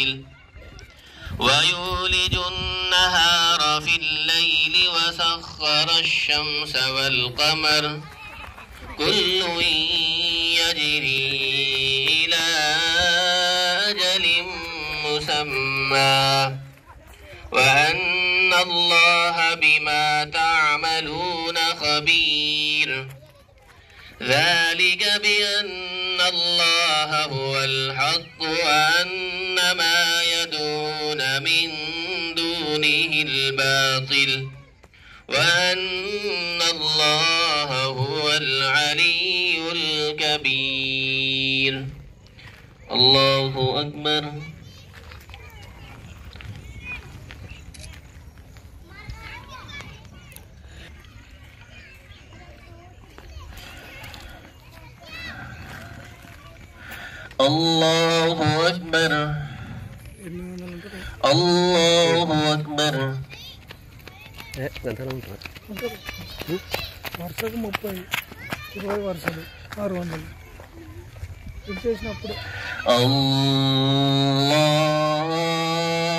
الليل ويولج النهار في الليل وسخر الشمس والقمر كل يجري إلى أجل مسمى وأن الله بما تعملون خبير ذلك بأن الله هو الحق وأن ما يدعون من دونه الباطل وأن الله هو العلي الكبير. الله أكبر. الله أكبر. الله أكبر. వర్షకు 30 20 వర్షాలు 600 ఇచ్చేసినప్పుడు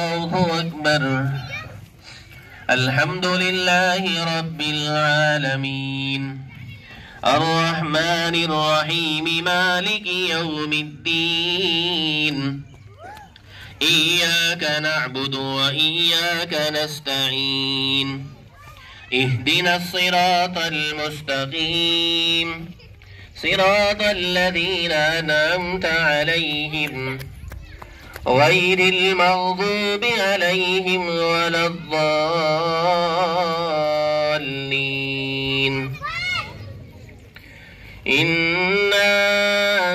الله أكبر. الحمد لله رب العالمين الرحمن الرحيم مالك يوم الدين إياك نعبد وإياك نستعين اهدنا الصراط المستقيم صراط الذين أنعمت عليهم غير المغضوب عليهم ولا الضالين. إنا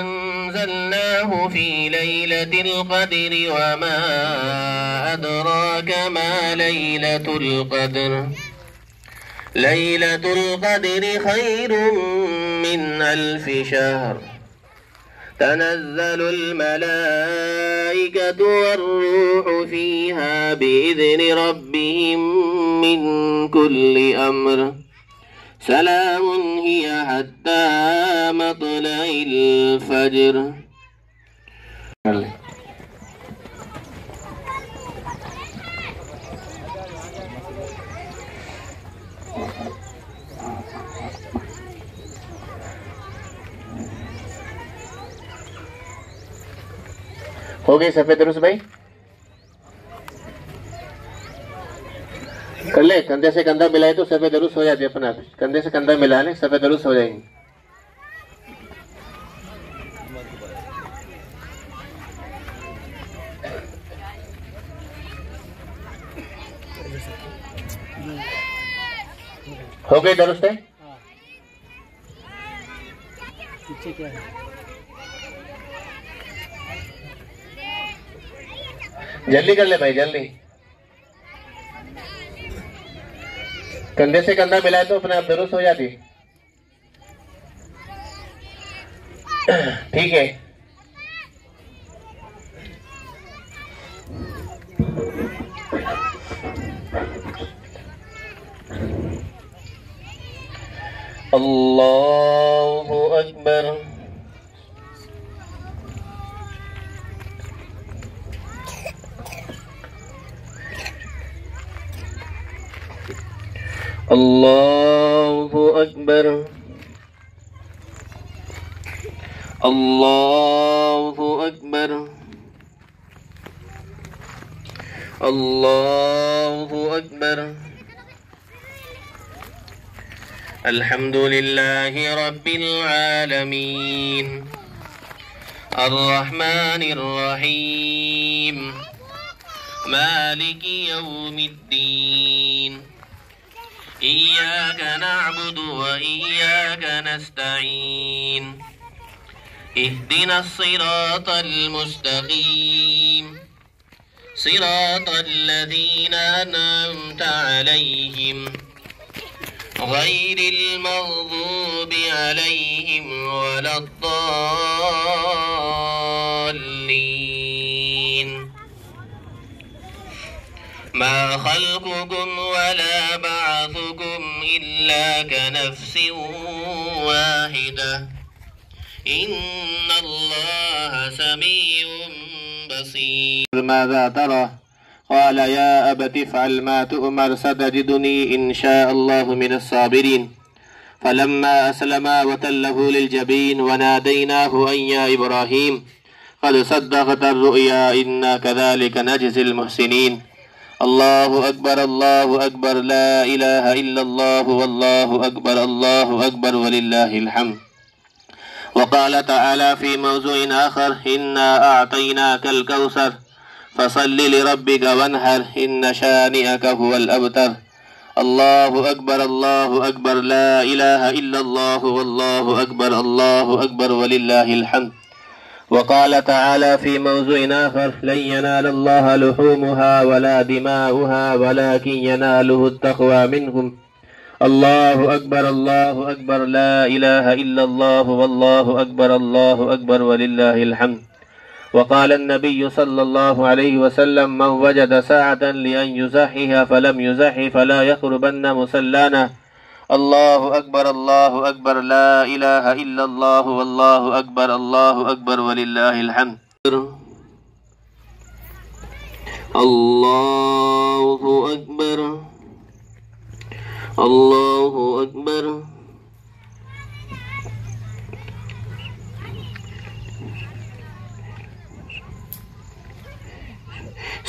أنزلناه في ليلة القدر وما أدراك ما ليلة القدر ليلة القدر خير من 1000 شهر تنزل الملائكة والروح فيها بإذن ربهم من كل أمر سلام هي حتى مطلع الفجر. हो गए सफेद रुस भाई? कर ले, कंधे से कंधा मिलाए तो सफेद रुस हो जाती है अपना। कंधे से कंधा मिला ले, सफेद रुस हो जाएंगे। हो गए दुरुस्त है? पीछे क्या है? जल्दी कर ले भाई, जल्दी। कंधे से कंधा मिलाए तो अपने आप दुरुस्त हो जाती। ठीक है। अल्लाहु अकबर। अल्लाहु अकबर। अल्लाहु अकबर। अल्लाहु अकबर। अल्हम्दुलिल्लाहि रब्बिल आलमीन अर्रहमानिर रहीम मालिकि यौमिद्दीन إياك نعبد وإياك نستعين اهدنا الصراط المستقيم صراط الذين أنعمت عليهم غير المغضوب عليهم ولا الضالين. ما خلقكم ولا بعثكم إلا كنفس واحدة إن الله سميع بصير. ماذا ترى؟ قال يا أبت افعل ما تؤمر ستجدني إن شاء الله من الصابرين. فلما أسلما وتله للجبين وناديناه أن يا إبراهيم قد صدقت الرؤيا إنا كذلك نجزي المحسنين. الله أكبر الله أكبر لا إله إلا الله والله أكبر ولله الحمد. وقال تعالى في موضوع آخر إنا أعطيناك الكوثر فصل لربك وانحر إن شانئك هو الأبتر. الله أكبر لا إله إلا الله والله أكبر ولله الحمد. وقال تعالى في موضوع آخر لن ينال الله لحومها ولا دماؤها ولكن يناله التقوى منكم. الله أكبر لا إله إلا الله والله أكبر ولله الحمد. وقال النبي صلى الله عليه وسلم من وجد ساعة لأن يزحها فلم يزح فلا يقربن مصلانا. الله أكبر لا إله إلا الله والله أكبر ولله الحمد. الله أكبر الله أكبر.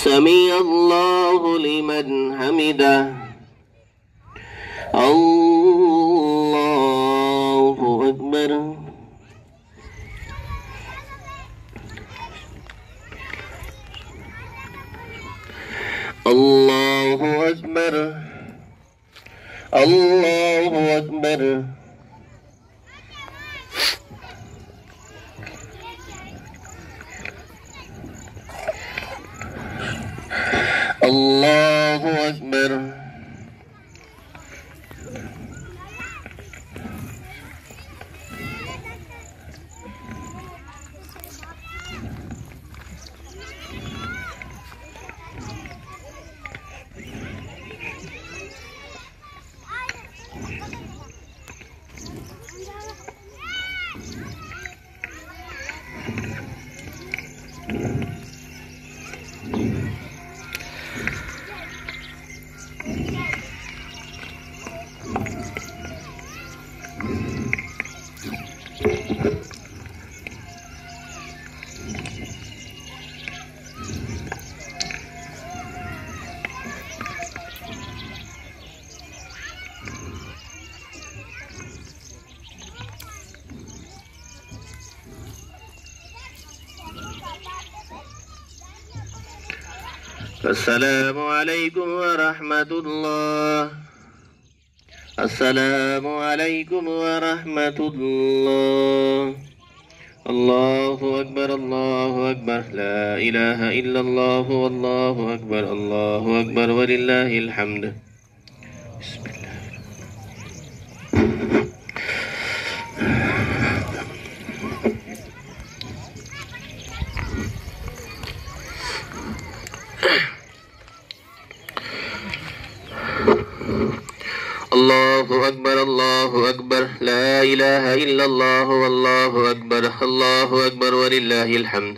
سمع الله لمن حمده. الله أكبر. الله أكبر الله أكبر. الله أكبر. السلام عليكم ورحمة الله. السلام عليكم ورحمة الله. الله أكبر لا إله إلا الله والله أكبر ولله الحمد. بسم الله. الله أكبر لا إله إلا الله والله أكبر ولله الحمد.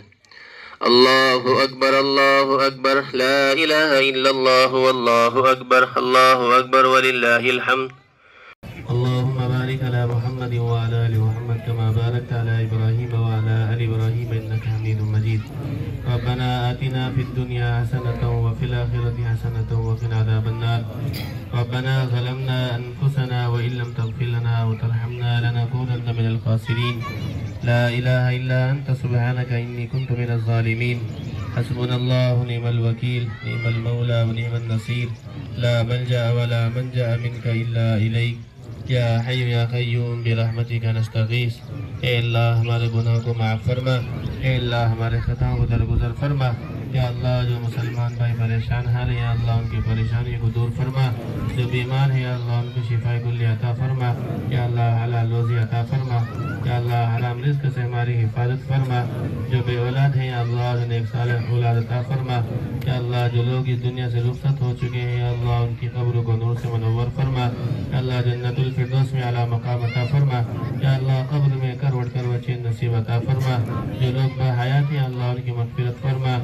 الله أكبر لا إله إلا الله والله أكبر ولله الحمد. اللهم بارك على محمد وعلى آل محمد كما باركت على إبراهيم وعلى آل إبراهيم إنك حميد مجيد. ربنا آتنا في الدنيا حسنة وفي الآخرة حسنة وقنا عذاب النار. ربنا ظلمنا أنفسنا وإن لم تغفر لنا وترحمنا لنكونن من الخاسرين. لا إله إلا أنت سبحانك إني كنت من الظالمين. حسبنا الله ونعم الوكيل نعم المولى ونعم النصير. لا ملجأ ولا منجأ منك إلا إليك. या हय्यु या क़य्यूम बिरहमतिका नस्तगीस। ए अल्लाह हमारे गुनाहों को माफ़ फरमा। ए अल्लाह हमारे खताओं को दरगुजर फरमा। या अल्लाह जो मुसलमान भाई परेशान हाल है या अल्लाह उनकी परेशानियों को दूर फरमा। जो बीमार है या अल्लाह उनको शिफा कुल्ली अता फरमा। या अल्लाह हलाल रोज़ी अता फरमा। या अल्लाह हराम रिज़्क़ से हमारी हिफाजत फरमा। जो बे औलाद हैं या अल्लाह उन्हें एक सालिह औलाद अता फरमा। या अल्लाह जो लोग इस दुनिया से रुखसत हो चुके हैं या अल्लाह उनकी कब्रों को नूर से मुनव्वर फरमा। या अल्लाह जन्नतुल फिरदौस में आला मकाम अता फरमा। या अल्लाह कब्र में करवट करवट चिन्ह नसीब अता फरमा। जो लोग बहयात हैं अल्लाह उनकी मग़फ़िरत फरमा।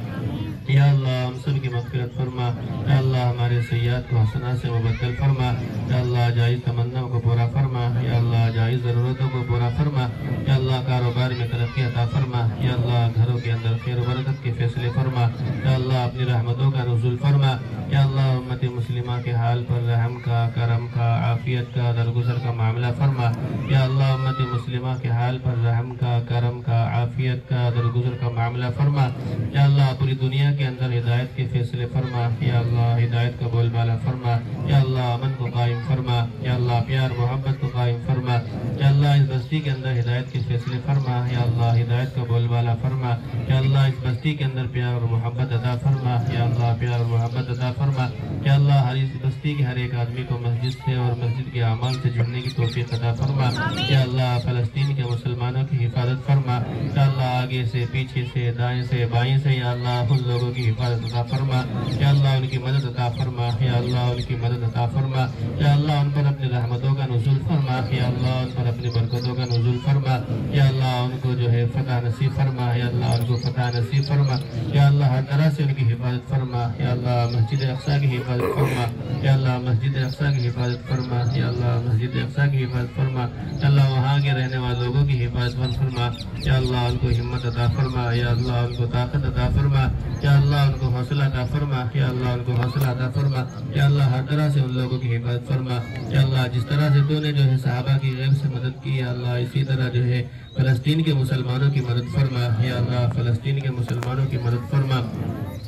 या अल्लाह हम सब की मग़फ़िरत फरमा। या अल्लाह हमारे सय्यात को हसना से मुबद्दल फरमा। या अल्लाह जायज़ तमन्नाओं को पूरा फरमा। या अल्लाह जायज़ ज़रूरतों को पूरा फरमा। या अल्लाह कारोबार में तरक्की अता फरमा। या अल्लाह घरों के अंदर खैर बरकत के फैसले फरमा। या अल्लाह अपनी रहमतों का नुज़ूल फरमा। या अल्लाह उम्मत मुस्लिमा के हाल पर रहम का, करम का, आफियत का, दरगुजर का मामला फरमा। या अल्लाह उम्मत मुस्लिमा के हाल पर रहम का, करम का, आफियत का, दरगुजर का मामला फरमा। या अल्लाह पूरी दुनिया के अंदर हिदायत के फैसले फरमा। या अल्लाह हिदायत का बोलबाला फरमा। या अल्लाह अमन को कायम फरमा। या अल्लाह प्यार मोहब्बत को कायम फरमा। या अल्लाह इस बस्ती के अंदर हिदायत के फैसले फरमा। या अल्लाह हिदायत का बोलबाला फरमा। या अल्लाह इस बस्ती के अंदर प्यार और मोहब्बत अता फरमा। या अल्लाह प्यार और मोहब्बत अता फरमा। या अल्लाह हर इस बस्ती के हर एक आदमी को मस्जिद से और मस्जिद के अमाल से जुड़ने की तौफीक अता फरमा। या अल्लाह फ़लस्तीन के मुसलमानों की हिफाजत फरमा। या अल्लाह आगे से, पीछे से, दाएं से, बाएं से या अल्लाह उन लोगों की हिफाजत अता फरमा। या अल्लाह उनकी मदद अता फरमा। या अल्लाह उनकी मदद अता फरमा। या अल्लाह उन पर अपनी रहमतों का नुज़ूल फरमा। या अल्लाह उन पर अपनी बरकतों का नुज़ूल फरमा। या अल्लाह उनको जो है फतह नसीब फरमा। या अल्लाह उनको फतह नसीब फरमा। या अल्लाह हर तरह से उनकी हिफाजत फरमा। या अल्लाह मस्जिद अक़सा की हिफाजत फरमा। या अल्लाह मस्जिद अक़सा की हिफाजत फरमा। या अल्लाह मस्जिद अक़सा की हिफाजत फरमा। या अल्लाह वहाँ के रहने वाले लोगों की हिफाजत फरमा। या अल्लाह उनको हिम्मत अता फरमा। या अल्लाह उनको ताकत अता फरमा। या अल्लाह उनको हौसला अता फरमा। या अल्लाह उनको हौसला अता फरमा। या अल्लाह हर तरह से उन लोगों की हिफाजत फरमा। या अल्लाह जिस तरह से तूने जो है सहाबा की गैब से मदद की, या अल्लाह इसी तरह जो है फ़लस्तीन के मुसलमानों की मदद फरमा। या अल्लाह फ़लस्तीन के मुसलमानों की मदद फरमा।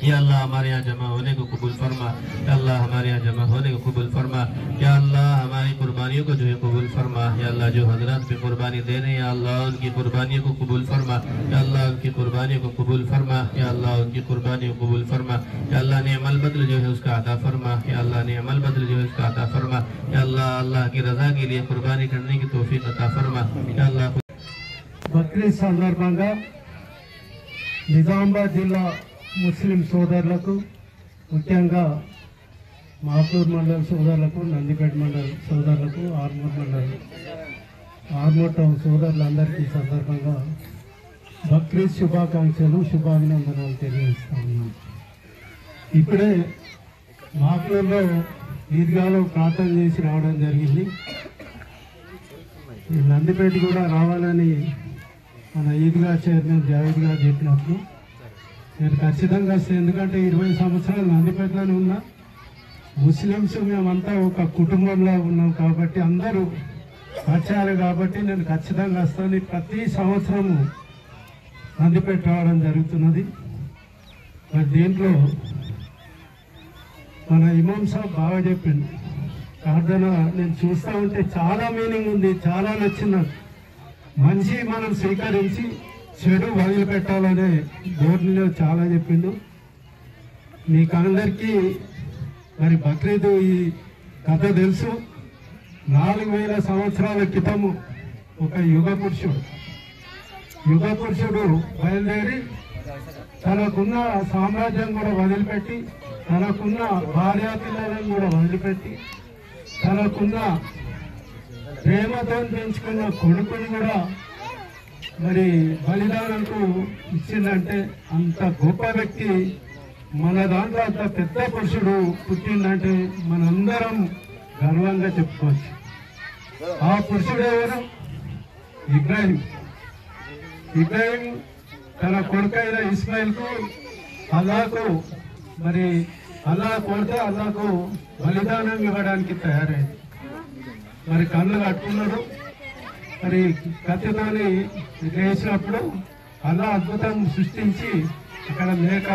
या अल्लाह हमारे यहाँ जमा होने को कबूल फरमा। या अल्लाह हमारे यहाँ जमा होने को कबूल फरमा। या अल्लाह हमारी कुर्बानियों को जो है कबूल फरमा। या अल्लाह जो हजरत पे कुर्बानी दे रहे हैं, या अल्लाह उनकी कुर्बानियों को कबूल फरमा। या अल्लाह उनकी कुर्बानियों को कबूल फरमा। या अल्लाह उनकी कुर्बानियों को कबूल फरमा। या अल्लाह ने अमल बदल जो है उसका अता फरमा। या अल्लाह ने अमल बदल जो है उसका अता फरमा। या अल्लाह अल्लाह की रजा के लिए कुर्बानी करने की तौफीक अता फरमा। या अल्लाह బక్రీద్ సందర్భంగా నిజామాబాద్ జిల్లా ముస్లిం సోదరులకు, ముఖ్యంగా మాపూర్ మండల సోదరులకు, నందిపేట మండల సోదరులకు, ఆర్మూర్ టౌన్ సోదరులందరికీ సందర్భంగా బక్రీద్ శుభాకాంక్షలు, శుభాభినందనలు తెలియజేస్తా ఉన్నాను. ఇప్పుడే మాపూర్లో ఈద్గాలో ప్రార్థన చేసి రావడం జరిగింది. నందిపేట కూడా రావాలని మన ఈద్గా చైర్మన్ జావేద్ గారు చెప్పినప్పుడు నేను ఖచ్చితంగా వస్తాను. ఎందుకంటే 20 సంవత్సరాలు నందిపేటలోనే ఉన్నా. ముస్లిమ్స్ మేమంతా ఒక కుటుంబంలో ఉన్నాం కాబట్టి అందరూ వచ్చారు కాబట్టి నేను ఖచ్చితంగా వస్తాను. ప్రతి సంవత్సరము నందిపేట రావడం జరుగుతున్నది. మరి దీంట్లో మన ఇమాం సాబ్ బాగా చెప్పిండు. ప్రార్థన నేను చూస్తూ ఉంటే చాలా మీనింగ్ ఉంది, చాలా నచ్చింది. మంచి మనం స్వీకరించి చెడు వదిలిపెట్టాలనే ధోరణిలో చాలా చెప్పిండు. మీకు అందరికీ మరి బక్రీద్ ఈ కథ తెలుసు. 4000 సంవత్సరాల క్రితము ఒక యుగ పురుషుడు బయలుదేరి తనకున్న సామ్రాజ్యం కూడా వదిలిపెట్టి, తనకున్న భార్యా పిల్లలను కూడా వదిలిపెట్టి, తనకున్న ప్రేమతో పెంచుకున్న కొడుకుని కూడా మరి బలిదానంకు ఇచ్చిందంటే అంత గొప్ప వ్యక్తి మన దాంట్లో, అంత పెద్ద పురుషుడు పుట్టిందంటే మనందరం గర్వంగా చెప్పుకోవచ్చు. ఆ పురుషుడు ఎవరు? ఇబ్రాహిం తన కొడుకైన ఇస్మాయిల్కు అల్లాహకు మరి అల్లాహ్ కోరితే అల్లాహకు బలిదానం ఇవ్వడానికి తయారైంది. మరి కళ్ళు కట్టుకున్నాడు. మరి కత్తితోని వేసినప్పుడు అల్లాహ్ అద్భుతం సృష్టించి అక్కడ మేక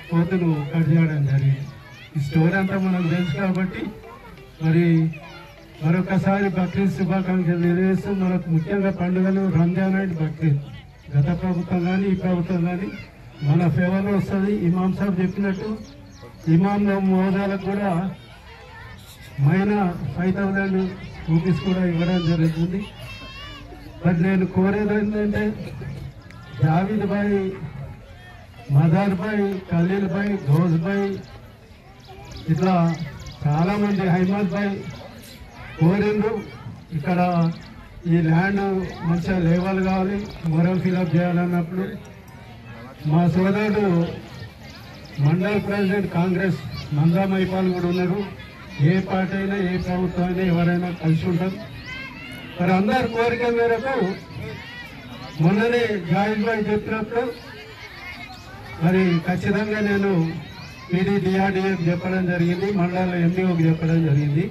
కోతును కట్ చేయడం జరిగింది. ఈ స్టోరీ అంతా మనకు తెలుసు కాబట్టి మరి మరొకసారి బక్రీద్ శుభాకాంక్షలు తెలియజేస్తూ, మనకు ముఖ్యంగా పండుగలు రంజాన్ అండ్ బక్రీద్ గత ప్రభుత్వం కానీ ఈ ప్రభుత్వం కానీ మన ఫేవర్లో వస్తుంది. ఇమాం సాబ్ చెప్పినట్టు ఇమాంల మోదాలకు కూడా -5000 రూపీస్ కూడా ఇవ్వడం జరుగుతుంది. మరి నేను కోరేది ఏంటంటే జావీద్ భాయ్, మదార్ భాయ్, ఖలీల్ భాయ్, ఘోజ్ భాయ్, ఇట్లా చాలామంది, అహ్మద్ భాయ్ కోరిండ్రు. ఇక్కడ ఈ ల్యాండ్ మంచిగా లేవల్ కావాలి, మొరల్ ఫిలప్ చేయాలన్నప్పుడు మా సోదరుడు మండల్ ప్రెసిడెంట్ కాంగ్రెస్ నందామైపాల్ కూడా ఉన్నారు. ఏ పార్టీ అయినా ఏ ప్రభుత్వం అయినా ఎవరైనా కలిసి ఉంటాం. మరి అందరి కోరిక మేరకు మొన్ననే జాయిన్ భాయ్ చెప్పినప్పుడు మరి ఖచ్చితంగా నేను PDDRDAకి చెప్పడం జరిగింది, మండల MDOకి చెప్పడం జరిగింది.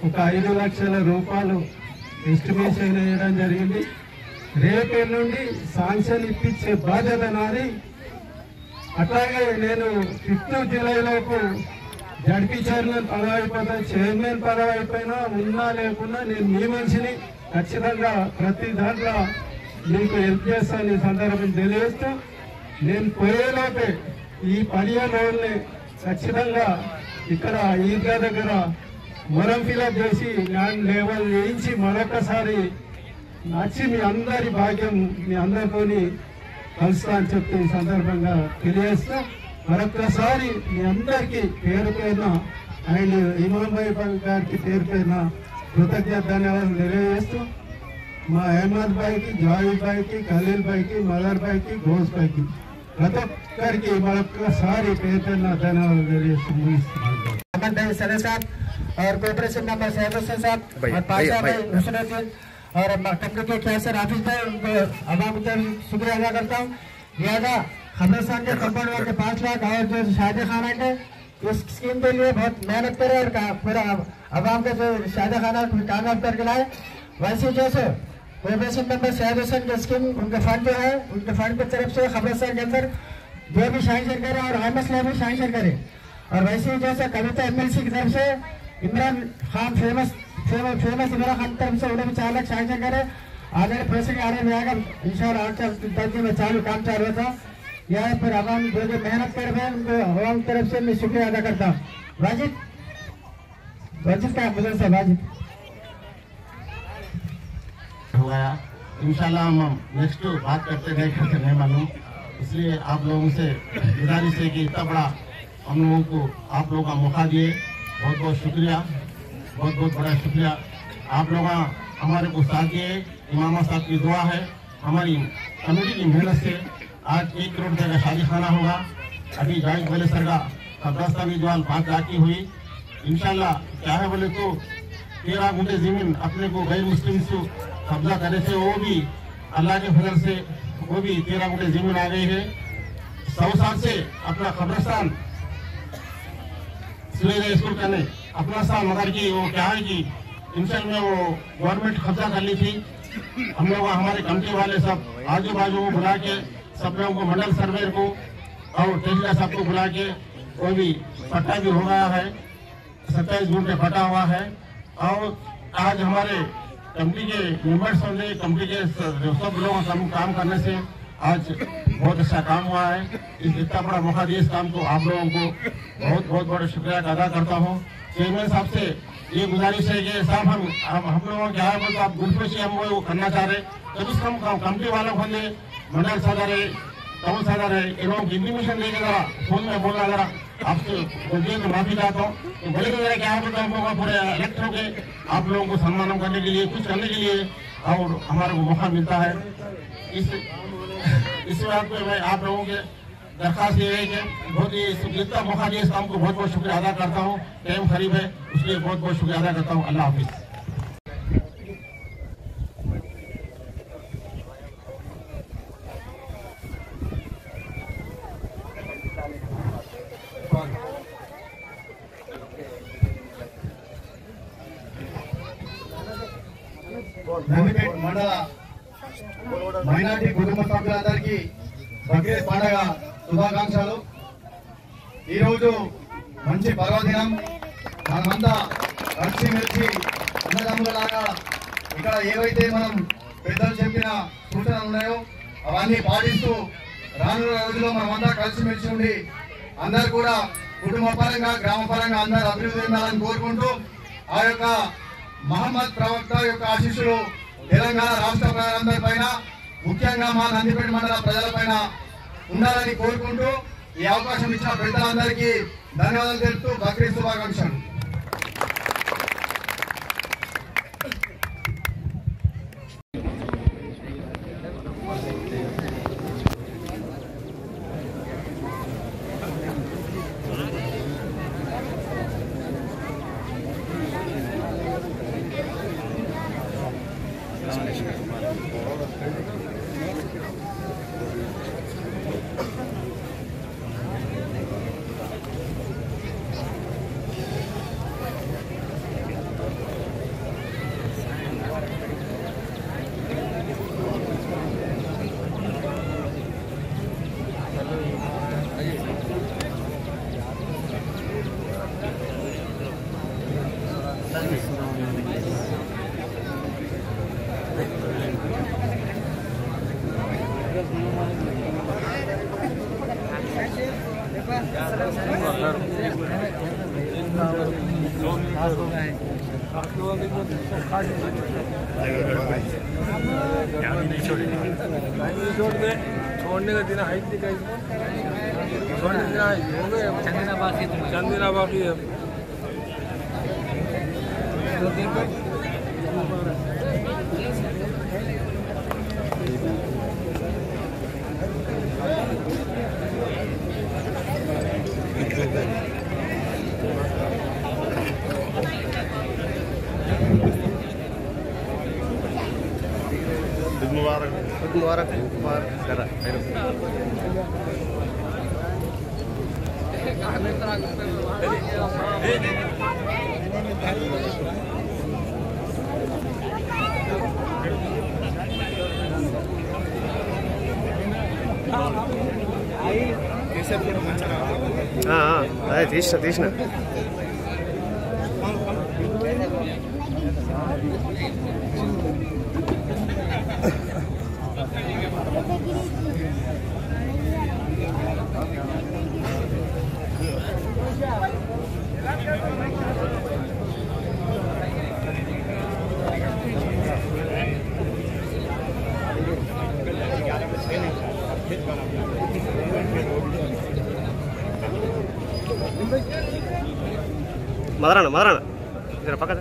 ఒక 5 లక్షల రూపాయలు ఎస్టిమేషన్ వేయడం జరిగింది. రేపటి నుండి శాంక్షన్ ఇప్పించే బాధ్యత నాది. అట్లాగే నేను 5th జూలైలోపు జడ్పీ చైర్మన్ పదవి అయిపోతా, చైర్మన్ పదవి అయిపోయినా ఉన్నా లేకున్నా నేను మీ మనిషిని, ఖచ్చితంగా ప్రతి దాంట్లో మీకు హెల్ప్ చేస్తాను. ఈ సందర్భం తెలియజేస్తూ నేను పోయేలోపే ఈ 15 రోజుల్ని ఖచ్చితంగా ఇక్కడ ఈద్గా దగ్గర మొరం ఫిలప్ చేసి ల్యాండ్ లేవల్ చేయించి మరొకసారి వచ్చి మీ అందరి భాగ్యం మీ అందరితోని కలుస్తా అని చెప్పి ఈ సందర్భంగా తెలియజేస్తూ మరొకసారి మీ అందరికీ పేరు పేరున అండ్ ఇమాం భాయ్ గారికి పేరు పేరున కృతజ్ఞత ధన్యవాదాలు తెలియజేస్తూ మా అహ్మద్ భాయ్కి, జావేద్ భాయ్కి, ఖలీల్ భాయ్కి, మదర్ భాయ్కి, గౌస్ భాయ్కి ప్రతి ఒక్కరికి మరొకసారి పేరు పేరున ధన్యవాదాలు తెలియజేస్తూ ముగిస్తున్నాను. सदस्य साहब और कोऑपरेशन मेंबर सदस्य साहब और पाशा भाई हुसैनुद्दीन और कमेटी के कैसर हाफिज भाई, उनको अवाम का शुक्रिया अदा करता हूँ। लिहाजा खबरस्तान के कंपाउंड वाल के 5 लाख और जो शादी खाना के इस स्कीम के लिए बहुत मेहनत करे और पूरा अवाम का जो शादी खाना कामयाब करके लाए। वैसे जैसे कोऑपरेशन मेंबर सैयद हुसैन की स्कीम, उनके फंड जो है उनके फंड की तरफ से खबरस्तान के अंदर जो भी शाइन करे और अहमद स्लैब भी शाइन करे। और वैसे ही जैसे कविता MLC की तरफ से इमरान खान फेमस इमरान खान की तरफ से उन्हें भी 4 लाख सैंक्शन करे। आगे प्रोसेस आ रहे आएगा इंशाल्लाह 8 में काम चालू था। यहाँ पर आवाम जो मेहनत कर रहे हैं उनको आवाम की तरफ से मैं शुक्रिया अदा करता हूँ। वाजिद का बुजुर्ग साहब वाजिद हुआ, इंशाल्लाह हम नेक्स्ट बात करते नहीं मालूम, इसलिए आप लोगों से गुजारिश है कि इतना बड़ा हम लोगों को आप लोगों का मौका दिए, बहुत बहुत शुक्रिया, बहुत बहुत बड़ा शुक्रिया। आप लोग हमारे को साथ दिए, इमाम साहब की दुआ है, हमारी कमेटी की मेहनत से आज 1 करोड़ रुपये का शादी खाना होगा। अभी जाहिद बोले सर का कब्रस्तान की दुआ 5 लाख की हुई। इंशाल्लाह क्या है बोले तो 13 गुंठे जमीन अपने को गैर मुस्लिम से कब्जा करे थे, वो भी अल्लाह के फजल से वो भी 13 गुंठे जमीन आ गई है। 100 साल से अपना कब्रस्तान स्कूल करने अपना साल, मगर की वो क्या है कि इंशाल्लाह में वो गवर्नमेंट कब्जा कर ली थी। हम लोग हमारे कमेटी वाले सब आजू बाजू को बुला के सब लोगों को, मंडल सर्वेयर को और तहसीलदार साहब को बुला के वो भी पट्टा भी हो गया है, 27 गुंठे पट्टा हुआ है। और आज हमारे कमेटी के मेंबर्स होंगे, कमेटी के सब लोगों काम करने से आज बहुत अच्छा काम हुआ है। इस इतना बड़ा मौका दिए इस काम को आप लोगों को बहुत बहुत बड़ा शुक्रिया अदा करता हूँ। चेयरमैन साहब से ये गुजारिश है कि साहब हम लोगों क्या है बोलते आप ग्रुप से हम वो करना चाह रहे, जब इस कमेटी वालों को मंडल सदर है, टाउन सदर है, इन लोगों की इंटीमेशन देके जरा फोन में बोलना, जरा आपसे बोलिए तो माफी चाहता हूँ। तो बोले तो जरा क्या है बोलते हम लोग पूरे इलेक्ट होके आप लोगों को सम्मान करने के लिए, कुछ करने के लिए और हमारे को मौका मिलता है। इस बात पे मैं आप लोगों के दरखास्त ये है कि बहुत ही जितना मौका दिया इस काम को बहुत बहुत शुक्रिया अदा करता हूँ। टाइम करीब है उसलिए बहुत बहुत शुक्रिया अदा करता हूँ। अल्लाह हाफिज। నవీపేట్ మండల మైనార్టీ కుటుంబ సభ్యులందరికీ బక్రీద్ పండుగ శుభాకాంక్షలు। ఈరోజు మంచి పర్వదినం, మనమంతా కలిసిమెలిసి అన్నదమ్ములలాగా ఇక్కడ ఏవైతే మనం పెద్దలు చెప్పిన సూచనలు ఉన్నాయో అవన్నీ పాటిస్తూ రానున్న రోజుల్లో మనమంతా కలిసిమెలిసి ఉండి అందరు కూడా కుటుంబ పరంగా గ్రామ పరంగా అందరూ అభివృద్ధి చెందాలని కోరుకుంటూ ఆ యొక్క మహమ్మద్ ప్రవక్త యొక్క ఆశీస్సులు తెలంగాణ రాష్ట్ర ప్రజలందరిపైన, ముఖ్యంగా మా నందిపేట మండల ప్రజలపైన ఉండాలని కోరుకుంటూ ఈ అవకాశం ఇచ్చిన పెద్దలందరికీ ధన్యవాదాలు తెలుపుతూ బక్రీద్ శుభాకాంక్షలు। छोड़ने का दिन है चंदना बाकी है मुबारक मुबारक मुबारक करा అదే తీసిన మదరానా జర పక్కన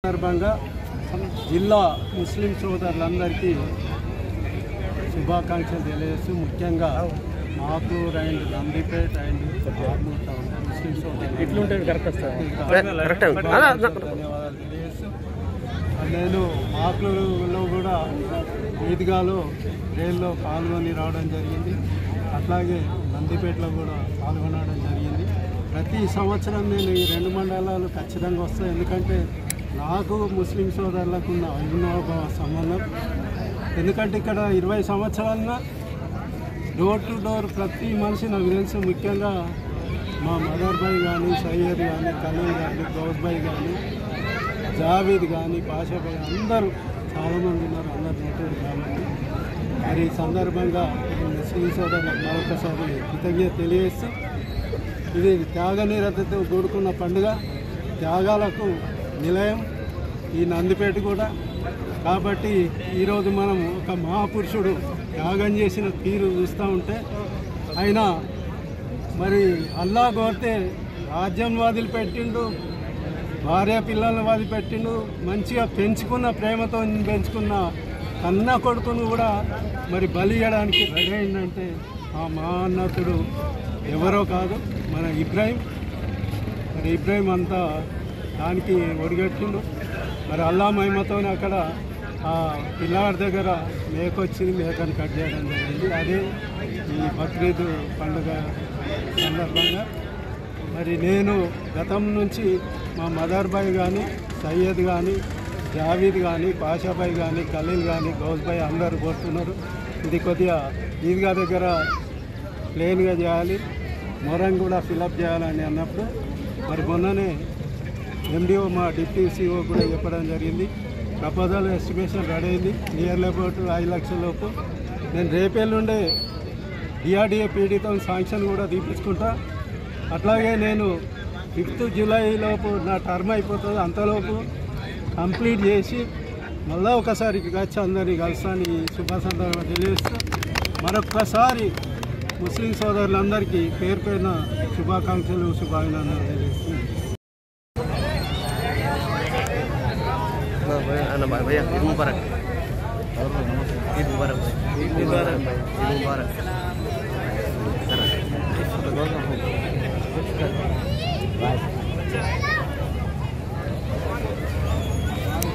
సందర్భంగా జిల్లా ముస్లిం సోదరులందరికీ శుభాకాంక్షలు తెలియజేస్తూ ముఖ్యంగా Akuluru and Nandipet and Armoor town ముస్లిం సోదరులు ధన్యవాదాలు తెలియజేస్తూ నేను ఆకులూరులో కూడా ఈద్గాలో రైల్లో పాల్గొని రావడం జరిగింది. అట్లాగే నందిపేటలో కూడా పాల్గొనడం జరిగింది. ప్రతి సంవత్సరం నేను ఈ రెండు మండలాలు ఖచ్చితంగా వస్తాను. ఎందుకంటే నాకు ముస్లిం సోదరులకు ఉన్న అవినాభావ సంబంధం. ఎందుకంటే ఇక్కడ 20 సంవత్సరాలుగా డోర్ టు డోర్ ప్రతి మనిషి నాకు తెలుసు. ముఖ్యంగా మా మదర్ భాయ్ కానీ, సయ్యద్ కానీ, ఖలీల్ కానీ, గౌస్ భాయ్ కానీ, జావేద్ కానీ, పాషా భాయ్ అందరూ చాలామంది ఉన్నారు. అందరు నోటెడ్ కాబట్టి మరి ఈ సందర్భంగా ముస్లిం సోదరులకు మరొకసారి కృతజ్ఞత తెలియజేస్తూ ఇది త్యాగనిరతతో కూడుకున్న పండుగ, త్యాగాలకు నిలయం ఈ నందిపేట కూడా. కాబట్టి ఈరోజు మనం ఒక మహాపురుషుడు త్యాగం చేసిన తీరు చూస్తూ ఉంటే ఆయన మరి అల్లా కోరితే రాజ్యం వదిలిపెట్టిండు, భార్య పిల్లల్ని వదిలిపెట్టిండు, మంచిగా పెంచుకున్న ప్రేమతో పెంచుకున్న కన్న కొడుకును కూడా మరి బలి ఇవ్వడానికి రెడీ అయిందంటే ఆ మహోన్నతుడు ఎవరో కాదు, మన ఇబ్రాహీం. మరి ఇబ్రాహీం అంతా దానికి ఒడిగట్టిండు. మరి అల్లా మహిమతోనే అక్కడ ఆ పిల్లాడి దగ్గర మేకొచ్చింది, మేకను కట్ చేయడం జరిగింది. అదే ఈ బక్రీద్ పండుగ సందర్భంగా మరి నేను గతం నుంచి మా మదర్ భాయ్ కానీ, సయ్యద్ కానీ, జావీద్ కానీ, పాషా భాయ్ కానీ, ఖలీల్ కానీ, గౌస్ భాయ్ అందరూ కోరుతున్నారు. ఇది కొద్దిగా ఈద్గా దగ్గర ప్లేన్గా చేయాలి, మొరం కూడా ఫిలప్ చేయాలని అన్నప్పుడు మరి మొన్ననే ఎండిఓ మా డిప్యూటీ సిఓ కూడా చెప్పడం జరిగింది. ప్రపోజల్ ఎస్టిమేషన్ రెడీ అయింది, నియర్లీ అబౌట్ 5 లక్షల లోపు. నేను రేపేళ్ళుండే డిఆర్డిఏ పీడీతో శాంక్షన్ కూడా తీపించుకుంటా. అట్లాగే నేను 5th జూలై లోపు నా టర్మ్ అయిపోతుంది, అంతలోపు కంప్లీట్ చేసి మళ్ళీ ఒకసారి వచ్చి అందరినీ కలుస్తాను. ఈ శుభ సందర్భంగా తెలియజేస్తూ మరొక్కసారి ముస్లిం సోదరులందరికీ పేరు పేరున శుభాకాంక్షలు, శుభాభినందనలు తెలియజేస్తున్నాను. भैया ईद मुबारक, ईद मुबारक, ईद मुबारक, ईद मुबारक।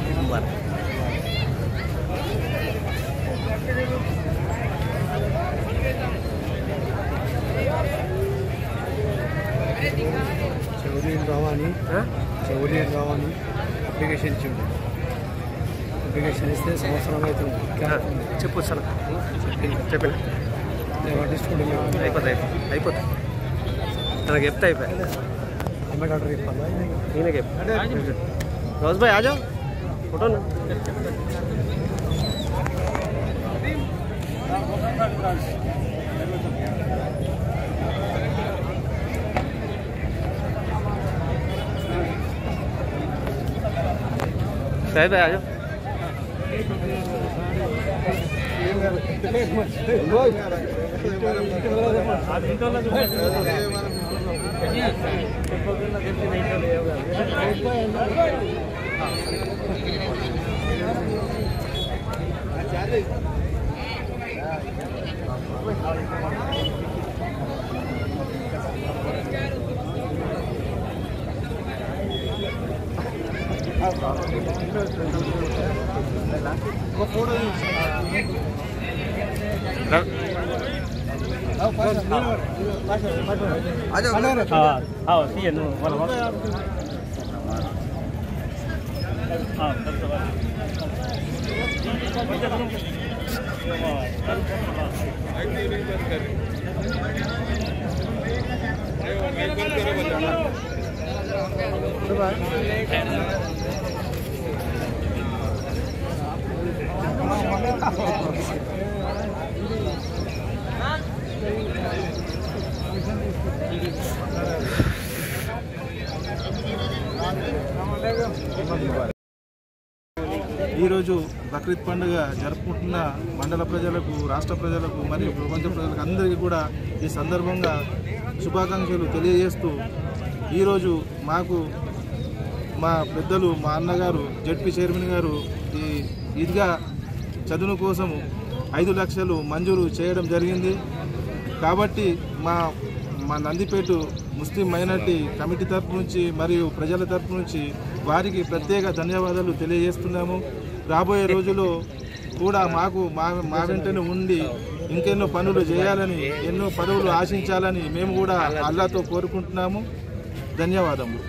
ईद मुबारक। రావని అప్లికేషన్ ఇచ్చింది. అప్లికేషన్ ఇస్తే సంవత్సరం అవుతుంది. చెప్పు సార్ చెప్పిన అయిపోతుంది నాకు చెప్తే అయిపోయి నేనే చెప్పి रोज भाई आ जाओ फोटो ना साहिब भाई आ जाओ ఈరోజు బక్రీద్ పండుగ జరుపుకుంటున్న మండల ప్రజలకు, రాష్ట్ర ప్రజలకు మరియు ప్రపంచ ప్రజలకు అందరికీ కూడా ఈ సందర్భంగా శుభాకాంక్షలు తెలియజేస్తూ, ఈరోజు మాకు మా పెద్దలు, మా అన్నగారు జడ్పీ చైర్మన్ గారు ఈ ఈద్గా చదువు కోసం 5 లక్షలు మంజూరు చేయడం జరిగింది. కాబట్టి మా నందిపేట ముస్లిం మైనార్టీ కమిటీ తరపు నుంచి మరియు ప్రజల తరపు నుంచి వారికి ప్రత్యేక ధన్యవాదాలు తెలియజేస్తున్నాము. రాబోయే రోజుల్లో కూడా మాకు మా వెంటనే ఉండి ఇంకెన్నో పనులు చేయాలని, ఎన్నో పదవులు ఆశించాలని మేము కూడా అల్లాతో కోరుకుంటున్నాము. ధన్యవాదములు.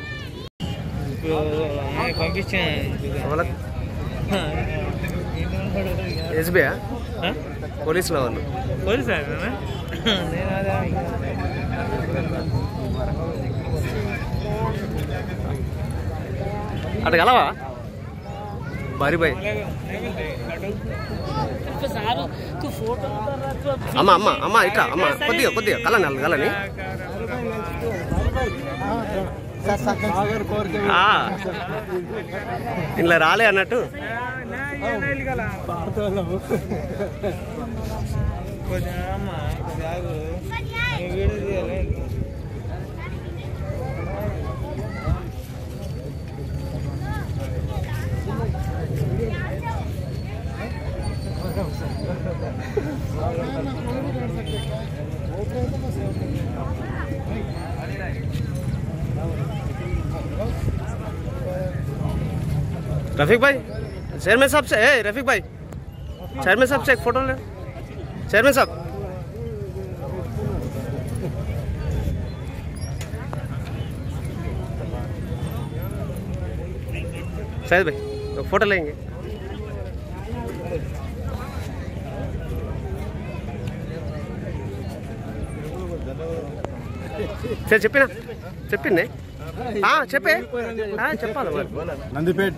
ఎస్బీఐ పోలీసులో వాళ్ళు అటు కలవా భారీ భాయ్ అమ్మ అమ్మ అమ్మ ఇట్లా అమ్మ కొద్దిగా కలని ఇలా రాలే అన్నట్టు रफीक भाई चेयरमैन साहब से रफीक भाई चेयरमैन साहब से एक फोटो ले चेयरमैन साहब शायद भाई तो फोटो लेंगे చెప్పినే చెప్పాలి. నందిపేట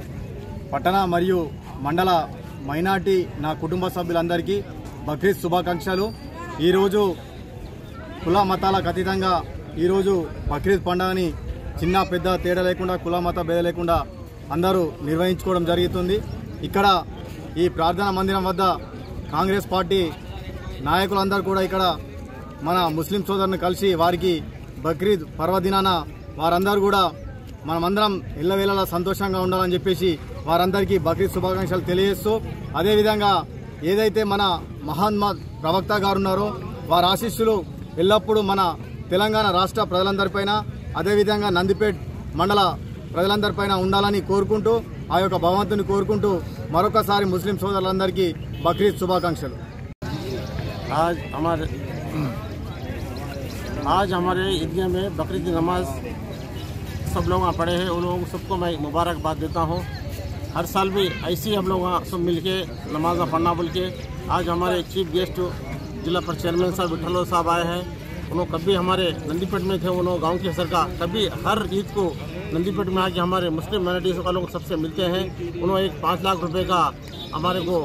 పట్టణ మరియు మండల మైనార్టీ నా కుటుంబ సభ్యులందరికీ బక్రీద్ శుభాకాంక్షలు. ఈరోజు కుల మతాలకు అతీతంగా ఈరోజు బక్రీద్ పండుగని చిన్న పెద్ద తేడా లేకుండా, కుల మత భేద లేకుండా అందరూ నిర్వహించుకోవడం జరుగుతుంది. ఇక్కడ ఈ ప్రార్థనా మందిరం వద్ద కాంగ్రెస్ పార్టీ నాయకులందరూ కూడా ఇక్కడ మన ముస్లిం సోదరుని కలిసి వారికి బక్రీద్ పర్వదినాన వారందరూ కూడా మనమందరం ఇళ్ళవేళలా సంతోషంగా ఉండాలని చెప్పేసి వారందరికీ బక్రీద్ శుభాకాంక్షలు తెలియజేస్తూ, అదేవిధంగా ఏదైతే మన మహాత్మా ప్రవక్త గారు ఉన్నారో వారి ఆశీస్సులు ఎల్లప్పుడూ మన తెలంగాణ రాష్ట్ర ప్రజలందరిపైన, అదేవిధంగా నందిపేట మండల ప్రజలందరిపైన ఉండాలని కోరుకుంటూ, ఆ యొక్క భగవంతుని కోరుకుంటూ మరొకసారి ముస్లిం సోదరులందరికీ బక్రీద్ శుభాకాంక్షలు. आज हमारे ईदगाह में बकरीद की नमाज सब लोग वहाँ पढ़े हैं, उन लोगों सबको मैं मुबारकबाद देता हूँ। हर साल भी ऐसे ही हम लोग वहाँ सब मिल के नमाज पढ़ना बोल के। आज हमारे चीफ गेस्ट जिला परिषद चेयरमैन साहब विठल साहब आए हैं। उन्होंने कभी हमारे नंदीपेट में थे, उन्होंने गांव की सरकार कभी हर ईद को नंदीपेट में आके हमारे मुस्लिम माइनॉरिटीज़ वालों को सबसे मिलते हैं। उन्होंने एक 5 लाख रुपए का हमारे को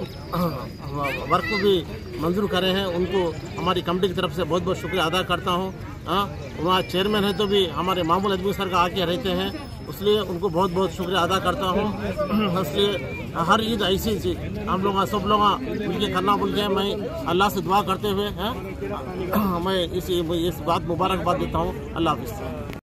वर्क भी मंजूर करे हैं। उनको हमारी कमेटी की तरफ से बहुत बहुत शुक्रिया अदा करता हूँ। वहाँ चेयरमैन है तो भी हमारे मामूल आदमी सर का आके रहते हैं, इसलिए उनको बहुत बहुत शुक्रिया अदा करता हूँ। इसलिए हर ईद ऐसी चीज हम लोग सब लोग मिलके करना बोल के मैं अल्लाह से दुआ करते हुए मैं इस बात मुबारकबाद देता हूँ। अल्लाह हाफिज़।